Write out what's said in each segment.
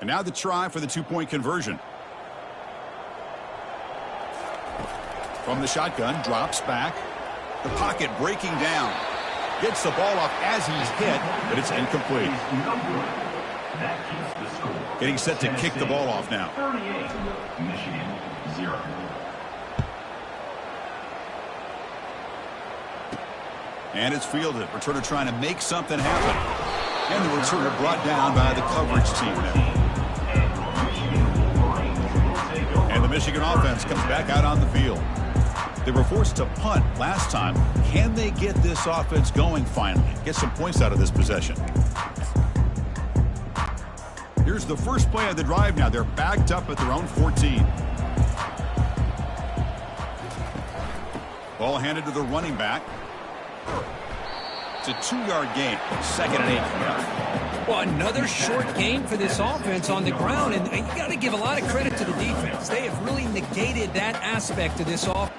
And now the try for the two-point conversion. From the shotgun, drops back. The pocket breaking down. Gets the ball off as he's hit, but it's incomplete. Getting set to kick the ball off now. 38, Michigan, 0. And it's fielded. Returner trying to make something happen. And the returner brought down by the coverage team there. And the Michigan offense comes back out on the field. They were forced to punt last time. Can they get this offense going finally? Get some points out of this possession. Here's the first play of the drive now. They're backed up at their own 14. Ball handed to the running back. It's a 2-yard gain. 2nd and 8 now. Well, another short gain for this offense on the ground, and you got to give a lot of credit to the defense. They have really negated that aspect of this offense.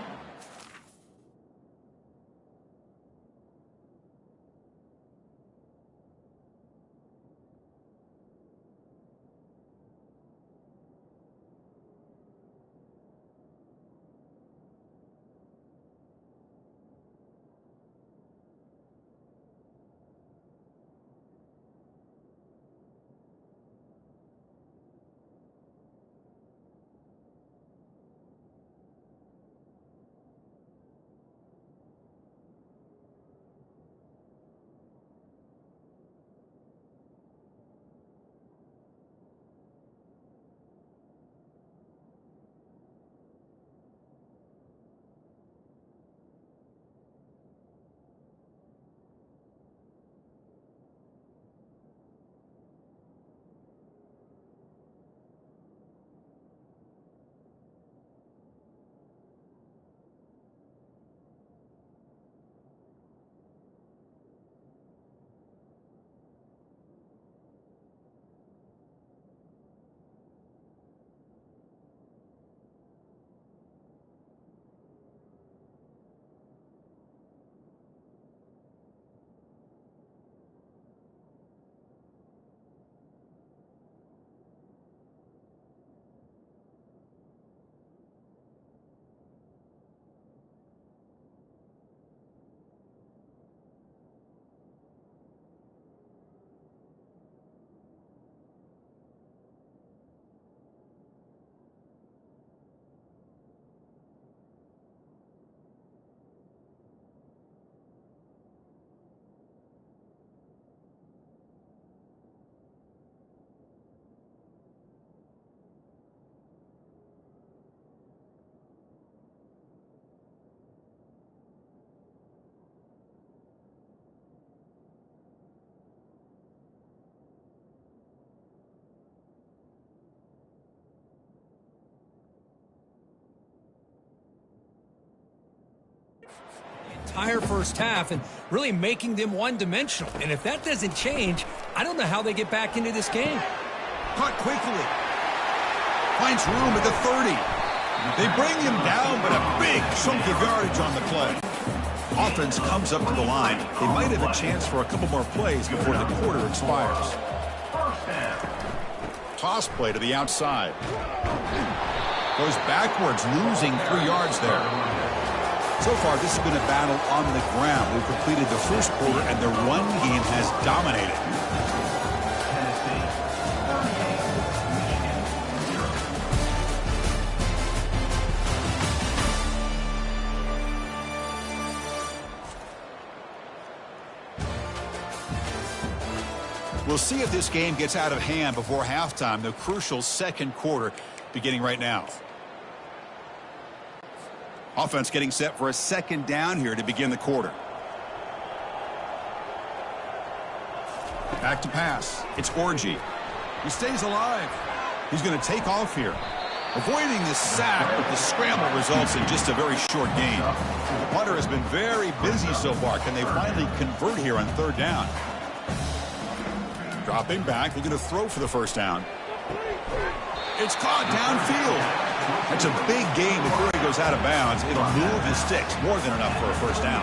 Entire first half and really making them one-dimensional. And if that doesn't change, I don't know how they get back into this game. Caught quickly. Finds room at the 30. They bring him down, but a big chunk of yardage on the play. Offense comes up to the line. They might have a chance for a couple more plays before the quarter expires. Toss play to the outside. Goes backwards, losing 3 yards there. So far, this has been a battle on the ground. We've completed the first quarter, and the run game has dominated. We'll see if this game gets out of hand before halftime, the crucial second quarter beginning right now. Offense getting set for a second down here to begin the quarter. Back to pass. It's Orji. He stays alive. He's going to take off here. Avoiding the sack, but the scramble results in just a very short gain. The punter has been very busy so far. Can they finally convert here on third down? Dropping back, looking to throw for the first down. It's caught downfield. That's a big gain before he goes out of bounds. It'll move the sticks, more than enough for a first down.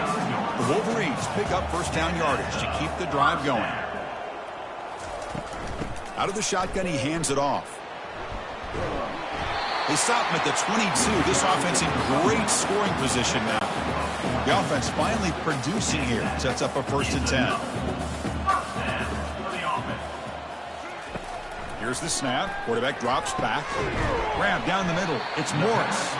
The Wolverines pick up first down yardage to keep the drive going. Out of the shotgun, he hands it off. They stop him at the 22. This offense in great scoring position now. The offense finally producing here. Sets up a 1st and 10. Here's the snap. Quarterback drops back. Grab down the middle. It's Morris.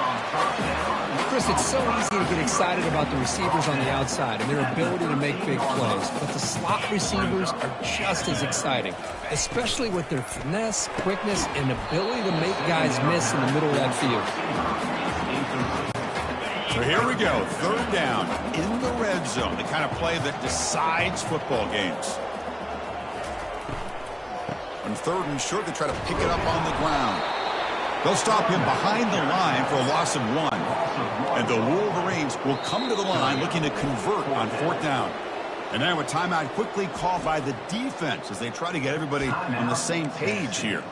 Chris, it's so easy to get excited about the receivers on the outside and their ability to make big plays. But the slot receivers are just as exciting, especially with their finesse, quickness, and ability to make guys miss in the middle of that field. So here we go. 3rd down in the red zone. The kind of play that decides football games. On 3rd and short, they try to pick it up on the ground. They'll stop him behind the line for a loss of 1. And the Wolverines will come to the line looking to convert on 4th down. And now a timeout quickly called by the defense as they try to get everybody on the same page here.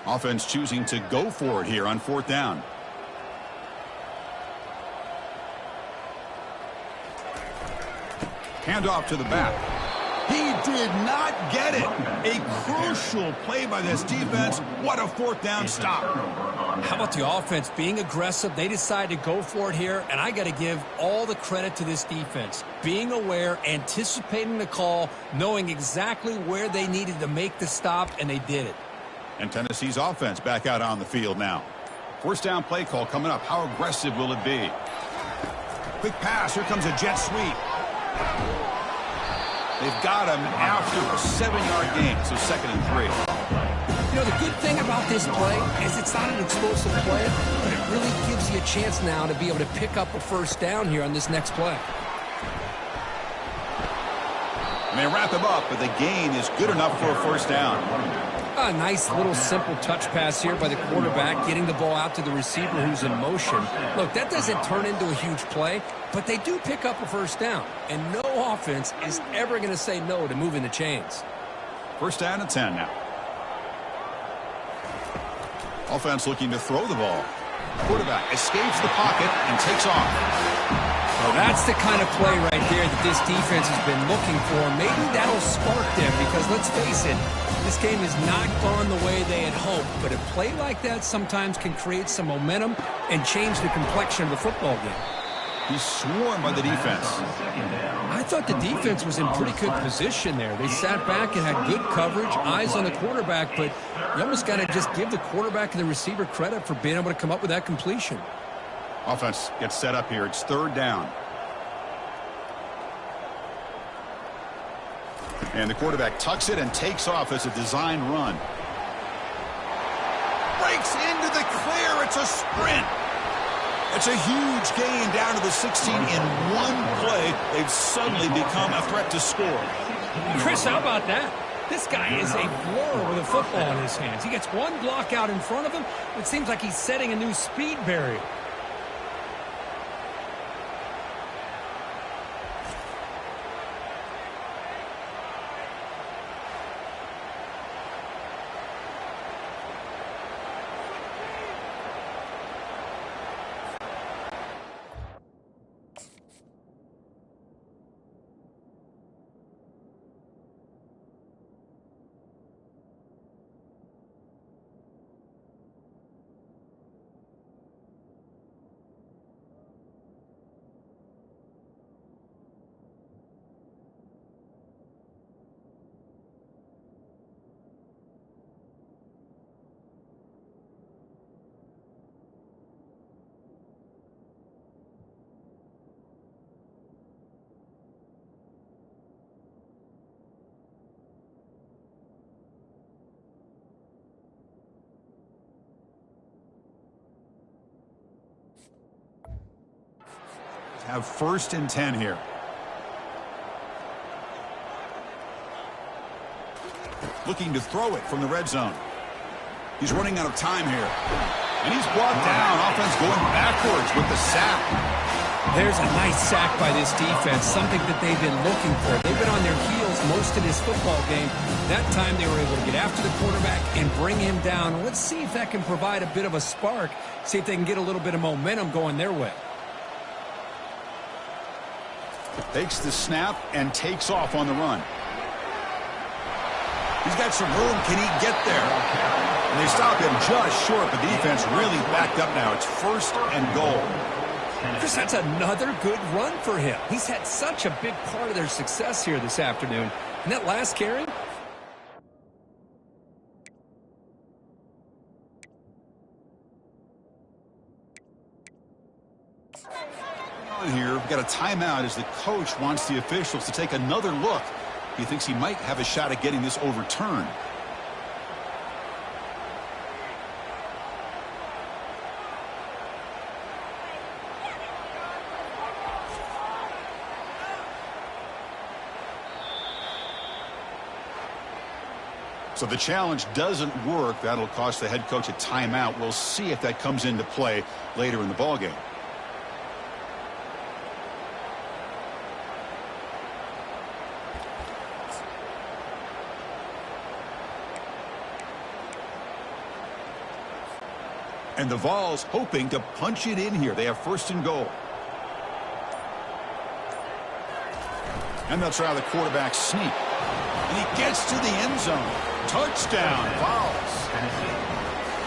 Offense choosing to go for it here on 4th down. Handoff to the back. He did not get it. A crucial play by this defense. What a 4th down stop. How about the offense being aggressive? They decide to go for it here, and I got to give all the credit to this defense. Being aware, anticipating the call, knowing exactly where they needed to make the stop, and they did it. And Tennessee's offense back out on the field now. 1st down play call coming up. How aggressive will it be? Quick pass. Here comes a jet sweep. They've got him after a 7-yard gain, so 2nd and 3. You know, the good thing about this play is it's not an explosive play, but it really gives you a chance now to be able to pick up a 1st down here on this next play. And they wrap him up, but the gain is good enough for a 1st down. A nice little simple touch pass here by the quarterback, getting the ball out to the receiver who's in motion. Look, that doesn't turn into a huge play, but they do pick up a 1st down, and no offense is ever going to say no to moving the chains. 1st down and 10 now. Offense looking to throw the ball. Quarterback escapes the pocket and takes off. Well, that's the kind of play right there that this defense has been looking for. Maybe that'll spark them because, let's face it, this game has not gone the way they had hoped. But a play like that sometimes can create some momentum and change the complexion of the football game. He's swarmed by the defense. I thought the defense was in pretty good position there. They sat back and had good coverage, eyes on the quarterback, but you almost got to just give the quarterback and the receiver credit for being able to come up with that completion. Offense gets set up here. It's 3rd down. And the quarterback tucks it and takes off as a designed run. Breaks into the clear. It's a sprint. It's a huge gain down to the 16 in one play. They've suddenly become a threat to score. Chris, how about that? This guy is a blower with a football in his hands. He gets one block out in front of him. It seems like he's setting a new speed barrier. Have 1st and 10 here. Looking to throw it from the red zone. He's running out of time here. And he's brought down. Offense going backwards with the sack. There's a nice sack by this defense, something that they've been looking for. They've been on their heels most of this football game. That time they were able to get after the quarterback and bring him down. Let's see if that can provide a bit of a spark, see if they can get a little bit of momentum going their way. Takes the snap and takes off on the run. He's got some room. Can he get there? And they stop him just short. The defense really backed up now. It's 1st and goal. Chris, that's another good run for him. He's had such a big part of their success here this afternoon. And that last carry? Here, we've got a timeout as the coach wants the officials to take another look. He thinks he might have a shot at getting this overturned. So the challenge doesn't work. That'll cost the head coach a timeout. We'll see if that comes into play later in the ballgame. And the Vols hoping to punch it in here. They have 1st and goal. And they'll try the quarterback sneak. And he gets to the end zone. Touchdown, Vols.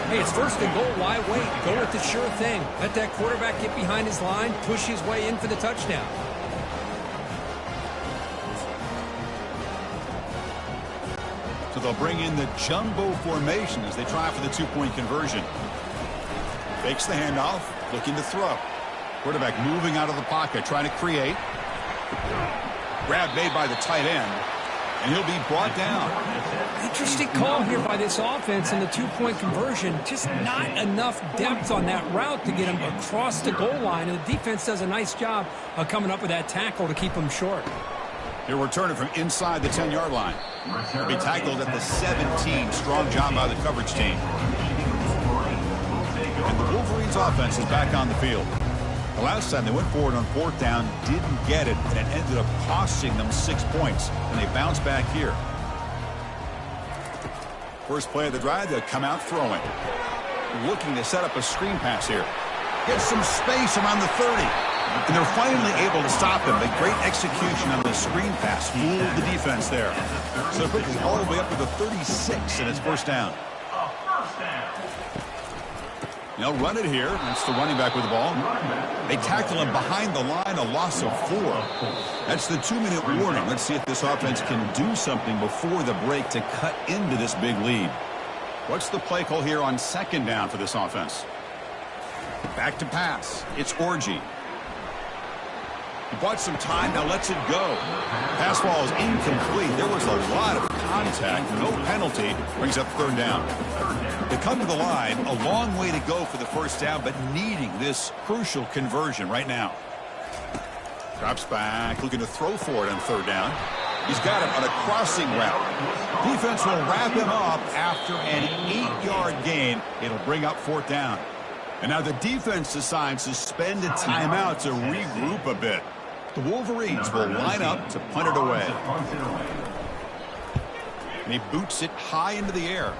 Hey, it's 1st and goal. Why wait? Go with the sure thing. Let that quarterback get behind his line, push his way in for the touchdown. So they'll bring in the jumbo formation as they try for the 2-point conversion. Fakes the handoff, looking to throw. Quarterback moving out of the pocket, trying to create. Grab made by the tight end, and he'll be brought down. Interesting call here by this offense in the 2-point conversion. Just not enough depth on that route to get him across the goal line, and the defense does a nice job of coming up with that tackle to keep him short. He'll return it from inside the 10-yard line. He'll be tackled at the 17. Strong job by the coverage team. And the Wolverines offense is back on the field. The last time they went forward on 4th down, didn't get it, and it ended up costing them 6 points. And they bounce back here. First play of the drive, they'll come out throwing. Looking to set up a screen pass here. Get some space around the 30. And they're finally able to stop him. A great execution on the screen pass. Fooled the defense there. So quickly all the way up to the 36, and it's 1st down. They'll run it here. That's the running back with the ball. They tackle him behind the line, a loss of 4. That's the 2-minute warning. Let's see if this offense can do something before the break to cut into this big lead. What's the play call here on 2nd down for this offense? Back to pass. It's Orji. He bought some time, now lets it go. Pass ball is incomplete. There was a lot of contact, no penalty. Brings up 3rd down. They come to the line, a long way to go for the 1st down, but needing this crucial conversion right now. Drops back, looking to throw for it on 3rd down. He's got him on a crossing route. Defense will wrap him up after an 8-yard gain. It'll bring up 4th down. And now the defense decides to spend a timeout to regroup a bit. The Wolverines will line up to punt it away. And he boots it high into the air.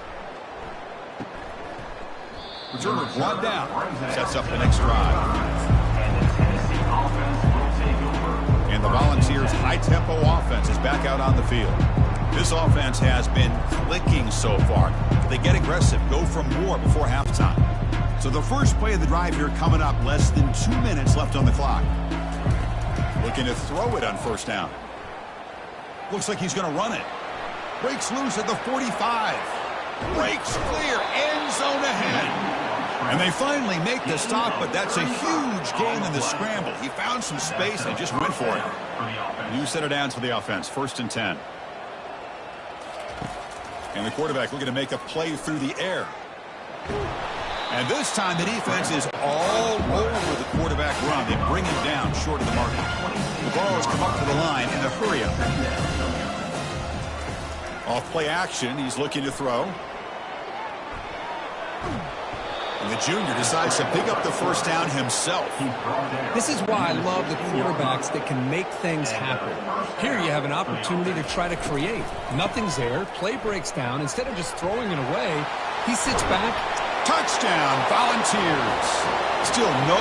Returner brought down. Sets up the next drive. And the Volunteers' high-tempo offense is back out on the field. This offense has been clicking so far. They get aggressive, go for more before halftime. So the first play of the drive here coming up, less than 2 minutes left on the clock. Looking to throw it on 1st down. Looks like he's going to run it. Breaks loose at the 45. Breaks clear, end zone ahead. And they finally make the stop, but that's a huge gain in the scramble. He found some space and just went for it. New set of downs for the offense, 1st and 10. And the quarterback looking to make a play through the air. And this time the defense is all over the quarterback run. They bring him down short of the mark. The ball has come up to the line in a hurry up. Off play action, he's looking to throw. And the junior decides to pick up the 1st down himself. This is why I love the quarterbacks that can make things happen. Here you have an opportunity to try to create. Nothing's there. Play breaks down. Instead of just throwing it away, he sits back. Touchdown, Volunteers. Still no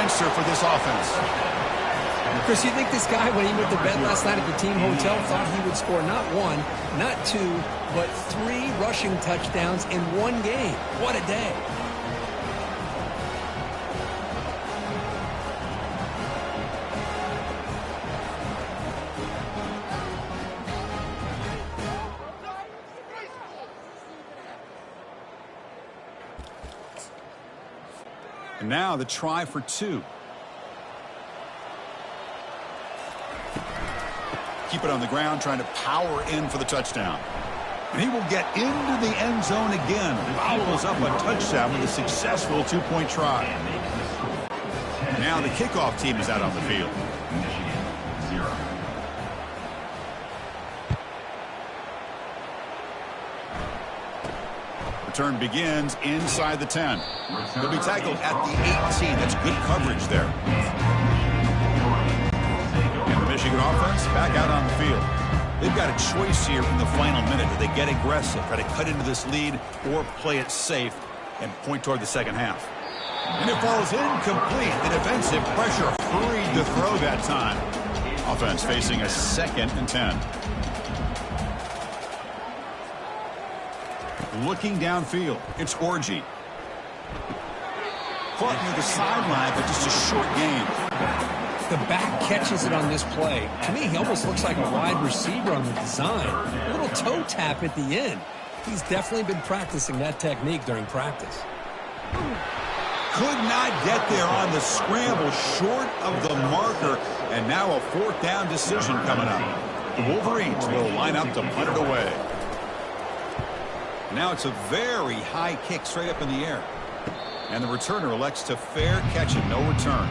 answer for this offense. Chris, you think this guy, when he went to bed last night at the team hotel, thought he would score not one, not two, but 3 rushing touchdowns in one game? What a day. And now the try for 2. Keep it on the ground, trying to power in for the touchdown. And he will get into the end zone again. Follows up a touchdown with a successful 2-point try. Now the kickoff team is out on the field. Michigan, 0. Return begins inside the 10. He'll be tackled at the 18. That's good coverage there. And the Michigan offense back out on the field. They've got a choice here in the final minute. Do they get aggressive, try to cut into this lead, or play it safe and point toward the second half? And it falls incomplete. The defensive pressure hurried to throw that time. Offense facing a 2nd and 10. Looking downfield, it's Orji. Caught near the sideline, but just a short gain. The back catches it on this play. To me, he almost looks like a wide receiver on the design. A little toe tap at the end. He's definitely been practicing that technique during practice. Could not get there on the scramble, short of the marker, and now a 4th down decision coming up. The Wolverines will line up to punt it away. Now it's a very high kick straight up in the air. And the returner elects to fair catch it, no return.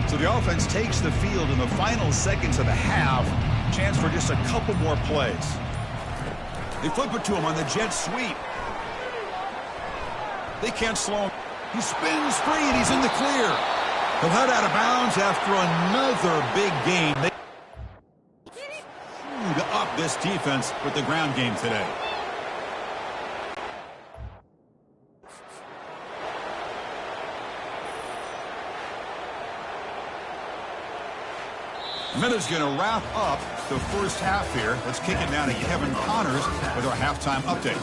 So the offense takes the field in the final seconds of the half. Chance for just a couple more plays. They flip it to him on the jet sweep. They can't slow him. He spins free, and he's in the clear. He'll head out of bounds after another big gain. They up this defense with the ground game today. Minutes going to wrap up the first half here. Let's kick it down to Kevin Connors with our halftime update.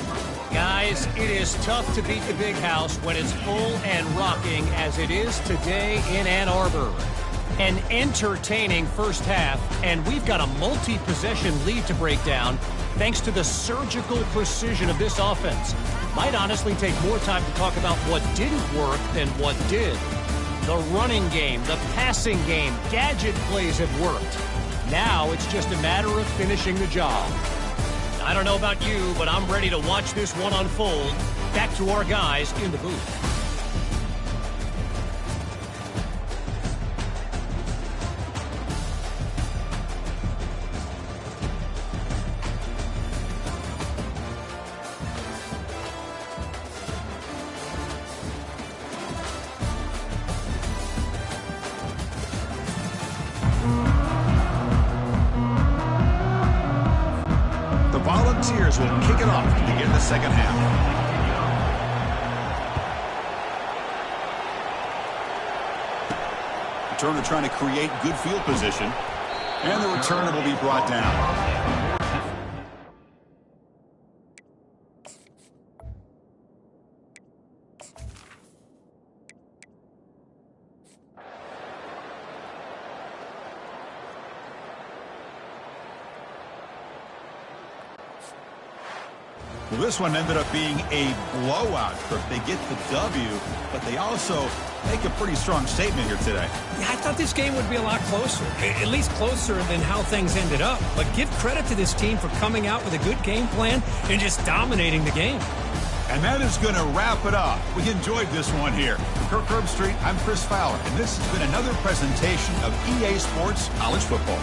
Guys, it is tough to beat the big house when it's full and rocking as it is today in Ann Arbor. An entertaining first half, and we've got a multi-possession lead to break down thanks to the surgical precision of this offense. Might honestly take more time to talk about what didn't work than what did. The running game, the passing game, gadget plays have worked. Now it's just a matter of finishing the job. I don't know about you, but I'm ready to watch this one unfold. Back to our guys in the booth. Volunteers will kick it off to begin the second half. Returner trying to create good field position, and the returner will be brought down. Well, this one ended up being a blowout. They get the W, but they also make a pretty strong statement here today. Yeah, I thought this game would be a lot closer, at least closer than how things ended up. But give credit to this team for coming out with a good game plan and just dominating the game. And that is going to wrap it up. We enjoyed this one here. For Kirk Herbstreit, I'm Chris Fowler, and this has been another presentation of EA Sports College Football.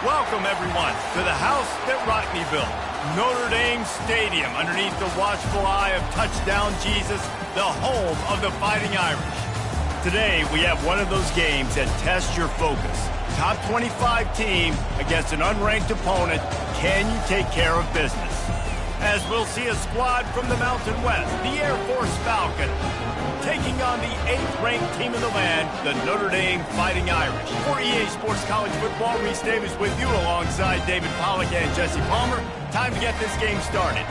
Welcome, everyone, to the house that Rockne built, Notre Dame Stadium, underneath the watchful eye of Touchdown Jesus, the home of the Fighting Irish. Today, we have one of those games that tests your focus. Top 25 team against an unranked opponent. Can you take care of business? As we'll see a squad from the Mountain West, the Air Force Falcon, taking on the 8th-ranked team in the land, the Notre Dame Fighting Irish. For EA Sports College Football, Reese Davis with you alongside David Pollack and Jesse Palmer. Time to get this game started.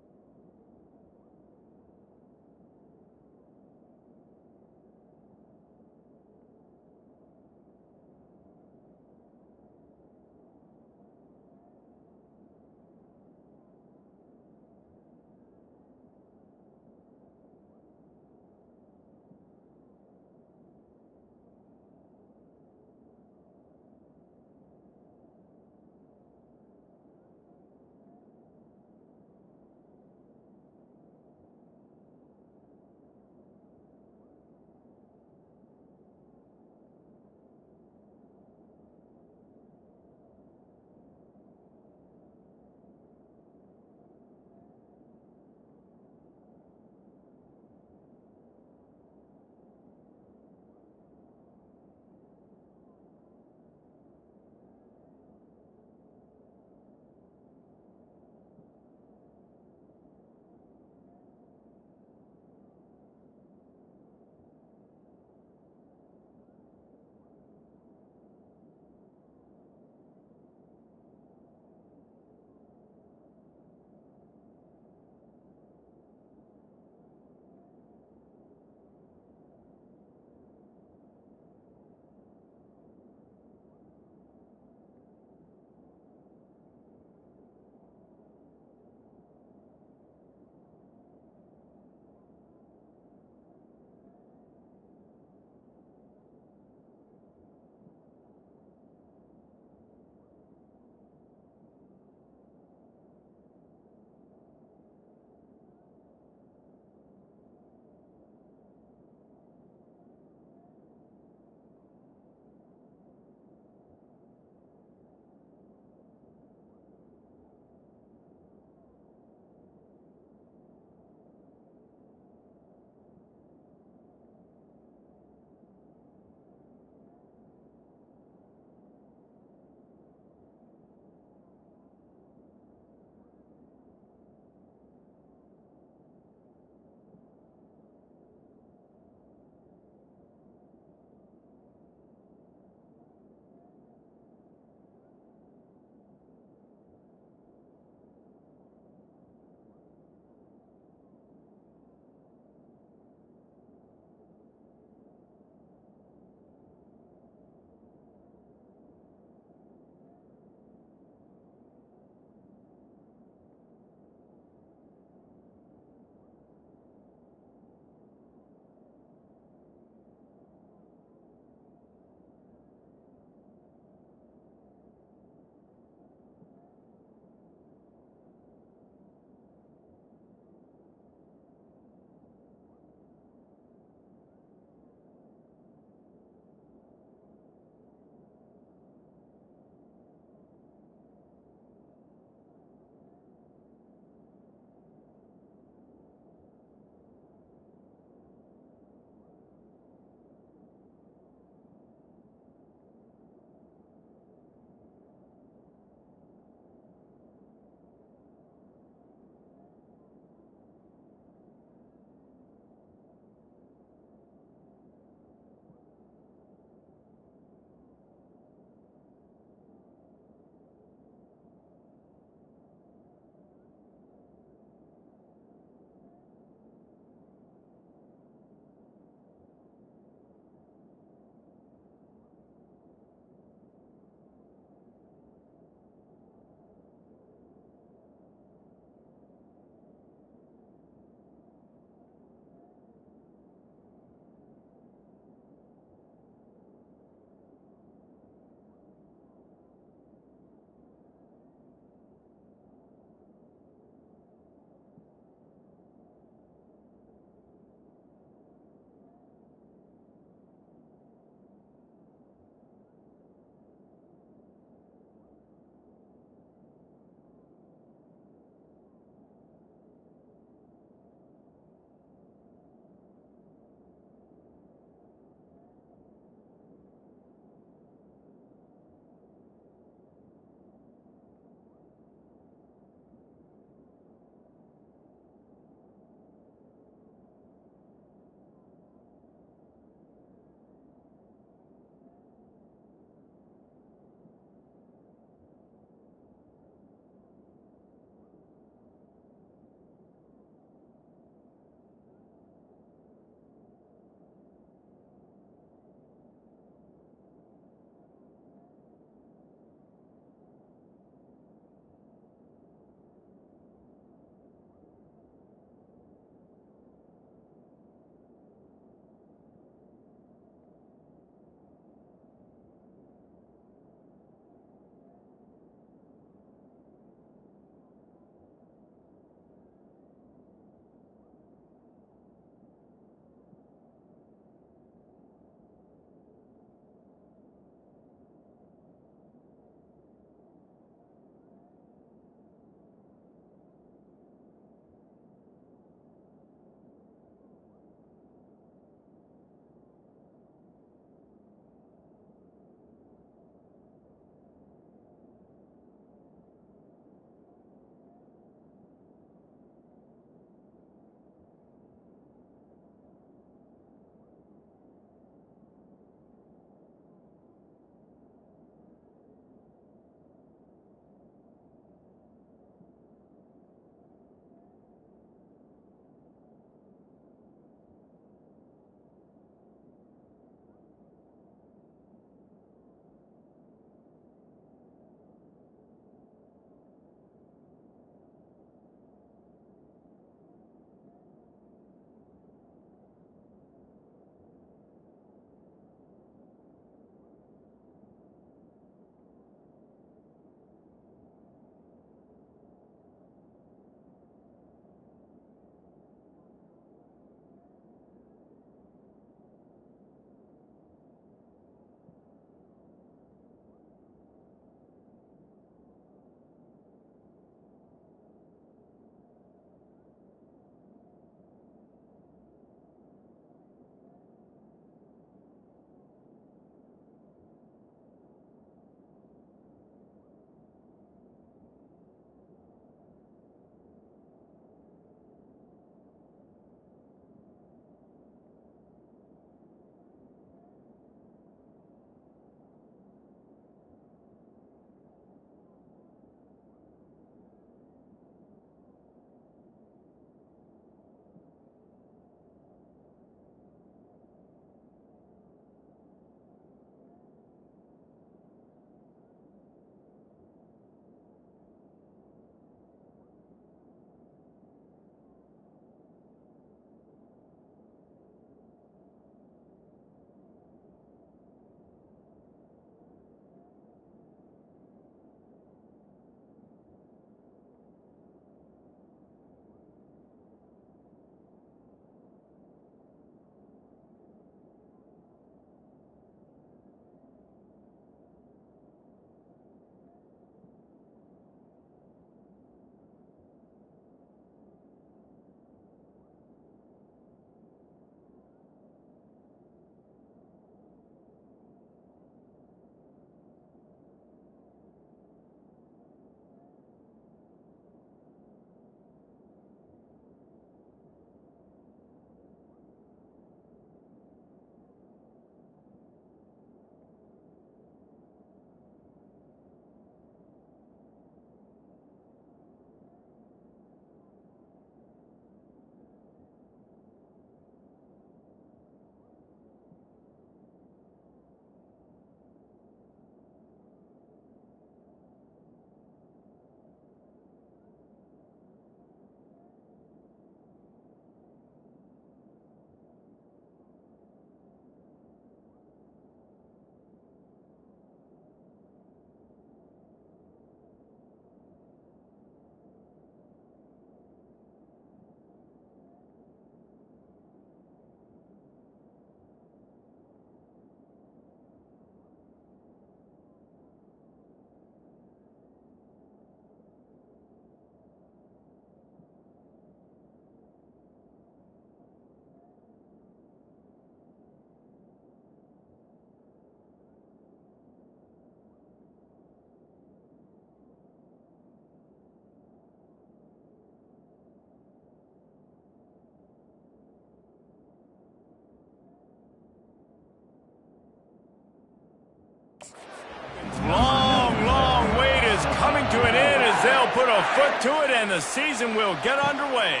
Long wait is coming to an end as they'll put a foot to it, and the season will get underway.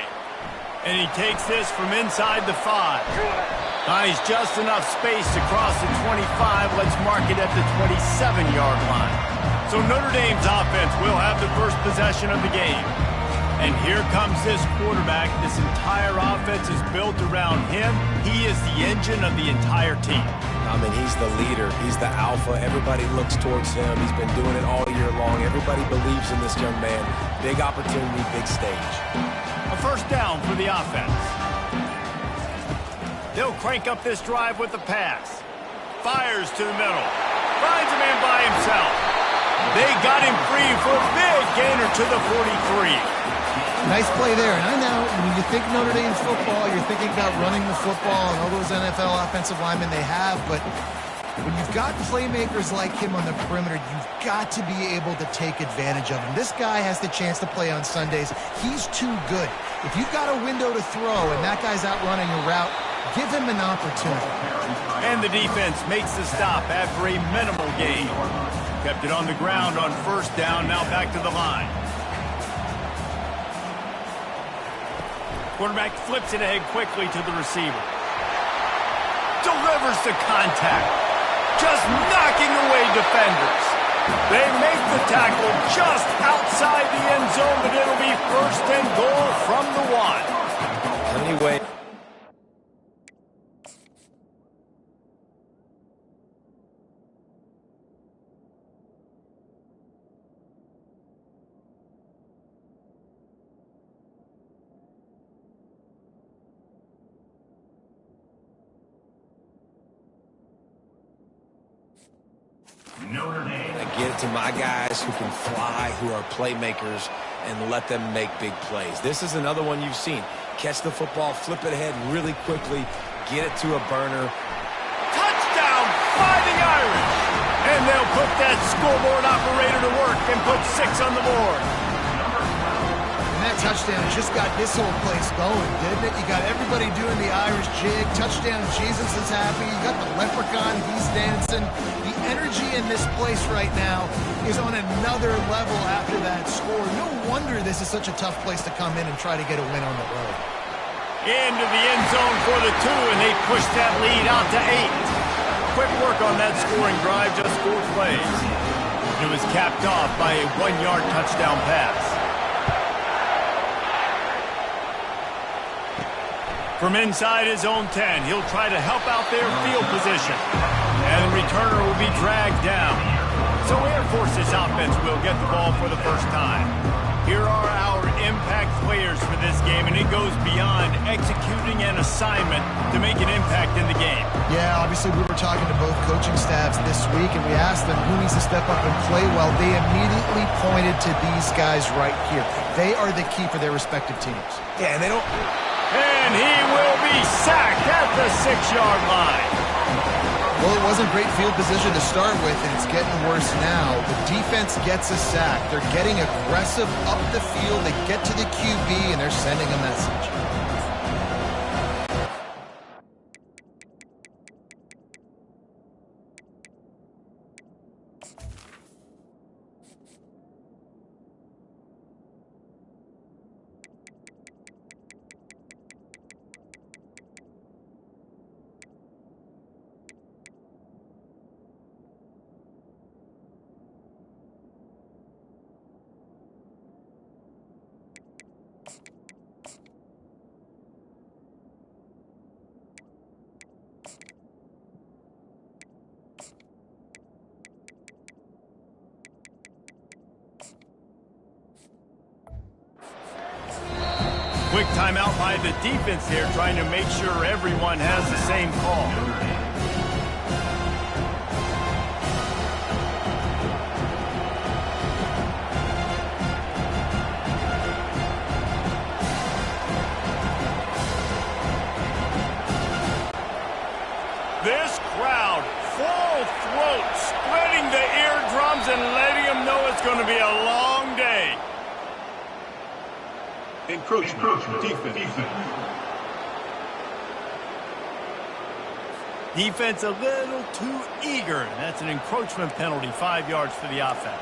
And he takes this from inside the 5. Finds just enough space to cross the 25. Let's mark it at the 27-yard line. So Notre Dame's offense will have the first possession of the game. And here comes this quarterback. This entire offense is built around him. He is the engine of the entire team. I mean, he's the leader. He's the alpha. Everybody looks towards him. He's been doing it all year long. Everybody believes in this young man. Big opportunity, big stage. A first down for the offense. They'll crank up this drive with the pass. Fires to the middle. Finds a man by himself. They got him free for a big gainer to the 43. Nice play there. And I know when you think Notre Dame football, you're thinking about running the football and all those NFL offensive linemen they have. But when you've got playmakers like him on the perimeter, you've got to be able to take advantage of him. This guy has the chance to play on Sundays. He's too good. If you've got a window to throw and that guy's out running a route, give him an opportunity. And the defense makes the stop after a minimal gain. Kept it on the ground on first down, now back to the line. Quarterback flips it ahead quickly to the receiver. Delivers the contact. Just knocking away defenders. They make the tackle just outside the end zone, but it'll be first and goal from the 1. Anyway. Notre Dame. I get it to my guys who can fly, who are playmakers, and let them make big plays. This is another one you've seen. Catch the football, flip it ahead really quickly, get it to a burner. Touchdown, Fighting Irish! And they'll put that scoreboard operator to work and put 6 on the board. And that touchdown just got this whole place going, didn't it? You got everybody doing the Irish jig. Touchdown, Jesus is happy. You got the leprechaun, he's dancing. The energy in this place right now is on another level after that score. No wonder this is such a tough place to come in and try to get a win on the road. Into the end zone for the 2, and they push that lead out to 8. Quick work on that scoring drive, just 4 plays. It was capped off by a 1-yard touchdown pass. From inside his own 10, he'll try to help out their field position. And the returner will be dragged down. So Air Force's offense will get the ball for the first time. Here are our impact players for this game, and it goes beyond executing an assignment to make an impact in the game. Yeah, obviously we were talking to both coaching staffs this week, and we asked them who needs to step up and play well. They immediately pointed to these guys right here. They are the key for their respective teams. Yeah, and they don't... And he will be sacked at the 6-yard line. Well, it wasn't great field position to start with, and it's getting worse now. The defense gets a sack. They're getting aggressive up the field. They get to the QB, and they're sending a message. Quick timeout by the defense here, trying to make sure everyone has the same call. This crowd, full throat, spreading the eardrums and letting them know it's going to be a long day. Encroachment. Defense. Defense a little too eager. That's an encroachment penalty, 5 yards for the offense.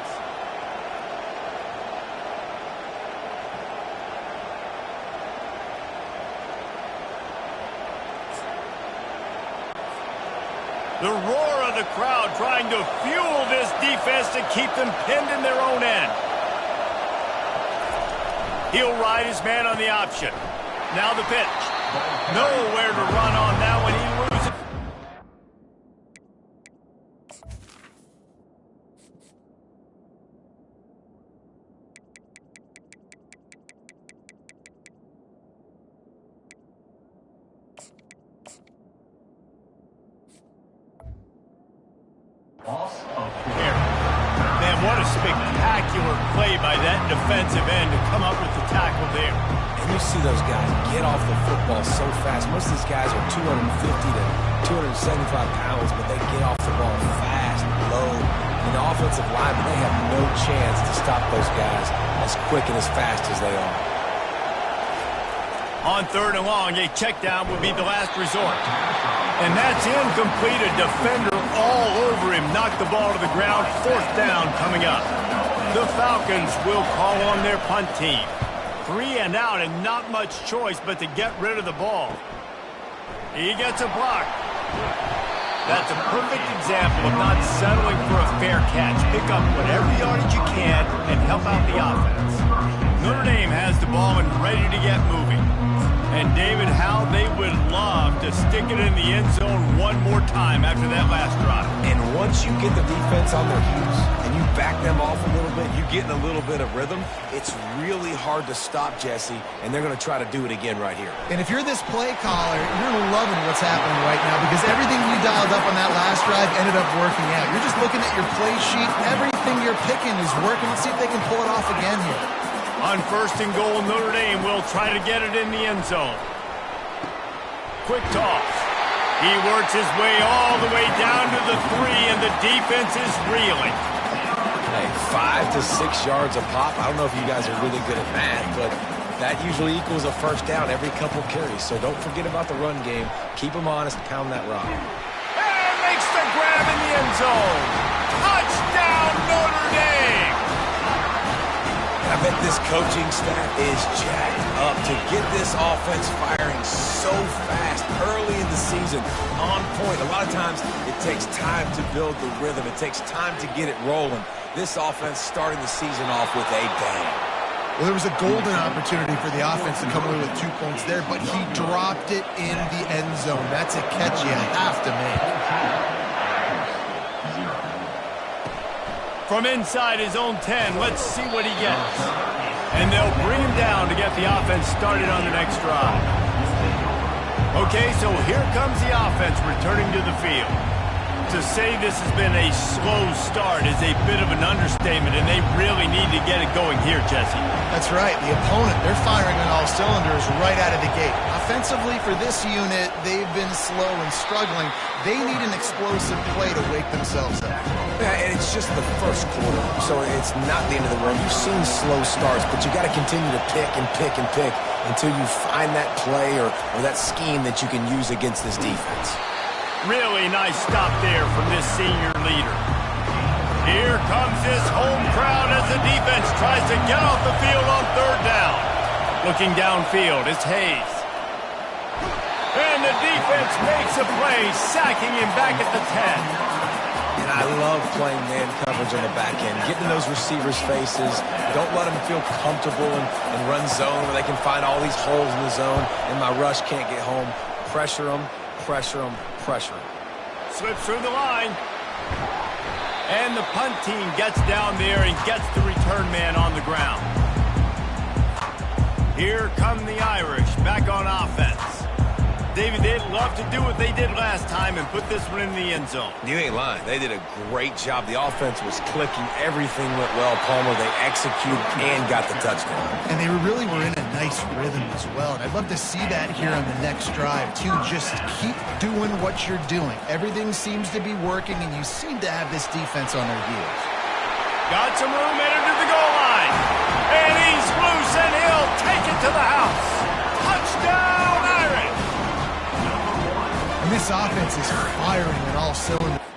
The roar of the crowd trying to fuel this defense to keep them pinned in their own end. He'll ride his man on the option. Now the pitch. Nowhere to run on that one. He loses. Man, what a spectacular play by that defensive end to come up with the tackle there. And you see those guys get off the football so fast. Most of these guys are 250 to 275 pounds, but they get off the ball fast, low. And the offensive linemen, they have no chance to stop those guys as quick and as fast as they are. On 3rd and long, a check down would be the last resort. And that's incomplete. A defender all over him. Knocked the ball to the ground. 4th down coming up. The Falcons will call on their punt team. 3 and out and not much choice but to get rid of the ball. He gets a block. That's a perfect example of not settling for a fair catch. Pick up whatever yardage you can and help out the offense. Notre Dame has the ball and ready to get moving. And David, how they would love to stick it in the end zone one more time after that last drive. And once you get the defense on their heels and you back them off a little bit, you get in a little bit of rhythm, it's really hard to stop, Jesse, and they're going to try to do it again right here. And if you're this play caller, you're loving what's happening right now because everything you dialed up on that last drive ended up working out. You're just looking at your play sheet. Everything you're picking is working. Let's see if they can pull it off again here. On 1st and goal, Notre Dame will try to get it in the end zone. Quick toss. He works his way all the way down to the 3, and the defense is reeling. Hey, 5 to 6 yards a pop. I don't know if you guys are really good at math, but that usually equals a 1st down every couple carries. So don't forget about the run game. Keep them honest, pound that rock. And makes the grab in the end zone. Touchdown, Notre Dame! I bet this coaching staff is jacked up to get this offense firing so fast early in the season, on point. A lot of times it takes time to build the rhythm. It takes time to get it rolling. This offense starting the season off with a bang. Well, there was a golden opportunity for the offense to come away with 2 points there, but he dropped it in the end zone. That's a catch you have to make. From inside his own 10, let's see what he gets. And they'll bring him down to get the offense started on the next drive. Okay, so here comes the offense returning to the field. To say this has been a slow start is a bit of an understatement, and they really need to get it going here, Jesse. That's right. The opponent, they're firing on all cylinders right out of the gate. Offensively, for this unit, they've been slow and struggling. They need an explosive play to wake themselves up. Yeah, and it's just the first quarter, so it's not the end of the world. You've seen slow starts, but you got to continue to pick and pick and pick until you find that play or that scheme that you can use against this defense. Really nice stop there from this senior leader. Here comes this home crowd as the defense tries to get off the field on 3rd down. Looking downfield, it's Hayes. And the defense makes a play, sacking him back at the 10. And I love playing man coverage on the back end, getting in those receivers' faces. Don't let them feel comfortable and run zone where they can find all these holes in the zone and my rush can't get home. Pressure them, pressure them, pressure them. Slips through the line. And the punt team gets down there and gets the return man on the ground. Here come the Irish back on offense. David, they'd love to do what they did last time and put this one in the end zone. You ain't lying. They did a great job. The offense was clicking. Everything went well, Palmer. They executed and got the touchdown. And they really were in a nice rhythm as well. And I'd love to see that here on the next drive, too. Just keep doing what you're doing. Everything seems to be working, and you seem to have this defense on their heels. Got some room, headed to the goal line. And he's loose, and he'll take it to the house. Touchdown, Irish! And this offense is firing on all cylinders.